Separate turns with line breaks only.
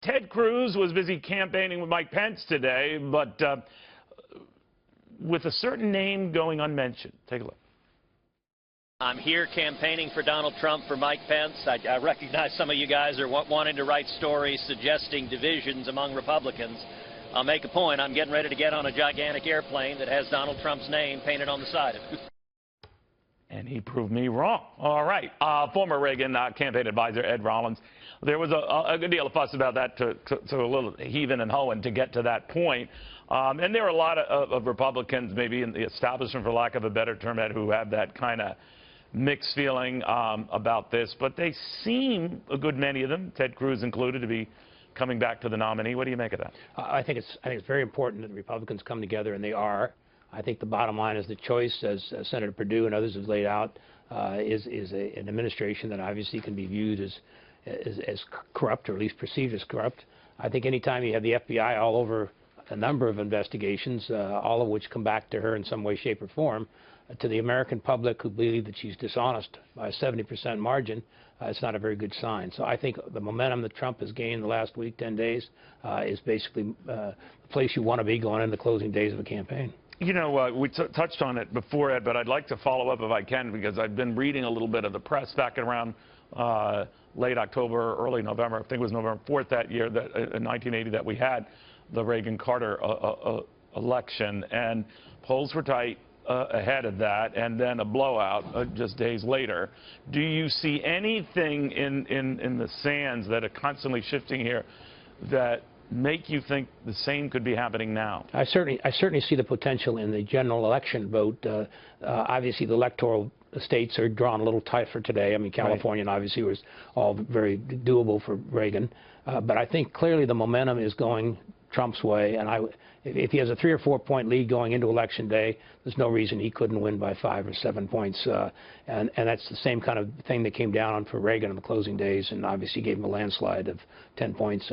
Ted Cruz was busy campaigning with Mike Pence today, but with a certain name going unmentioned. Take a look.
I'm here campaigning for Donald Trump for Mike Pence. I recognize some of you guys are wanting to write stories suggesting divisions among Republicans. I'll make a point. I'm getting ready to get on a gigantic airplane that has Donald Trump's name painted on the side of it.
And he proved me wrong. All right. Former Reagan campaign advisor Ed Rollins. There was a good deal of fuss about that to a little heaving and hoeing to get to that point. And there are a lot of Republicans, maybe in the establishment, for lack of a better term, Ed, who have that kind of mixed feeling about this. But they seem, a good many of them, Ted Cruz included, to be coming back to the nominee. What do you make of that?
I think it's very important that the Republicans come together, and they are. I think the bottom line is the choice, as Senator Perdue and others have laid out, is an administration that obviously can be viewed as corrupt, or at least perceived as corrupt. I think anytime you have the FBI all over a number of investigations, all of which come back to her in some way, shape, or form, to the American public who believe that she's dishonest by a 70% margin, it's not a very good sign. So I think the momentum that Trump has gained the last week, 10 days, is basically the place you want to be going into the closing days of a campaign.
You know, we touched on it before, Ed, but I'd like to follow up if I can, because I've been reading a little bit of the press back around late October, early November. I think it was November 4th that year, that, in 1980, that we had the Reagan-Carter election, and polls were tight ahead of that, and then a blowout just days later. Do you see anything in the sands that are constantly shifting here that make you think the same could be happening now?
I certainly see the potential in the general election vote. Obviously, the electoral states are drawn a little tight for today. I mean, California obviously was all very doable for Reagan. But I think clearly the momentum is going Trump's way, and if he has a 3 or 4 point lead going into Election Day, there's no reason he couldn't win by 5 or 7 points. And that's the same kind of thing that came down for Reagan in the closing days, and obviously gave him a landslide of 10 points.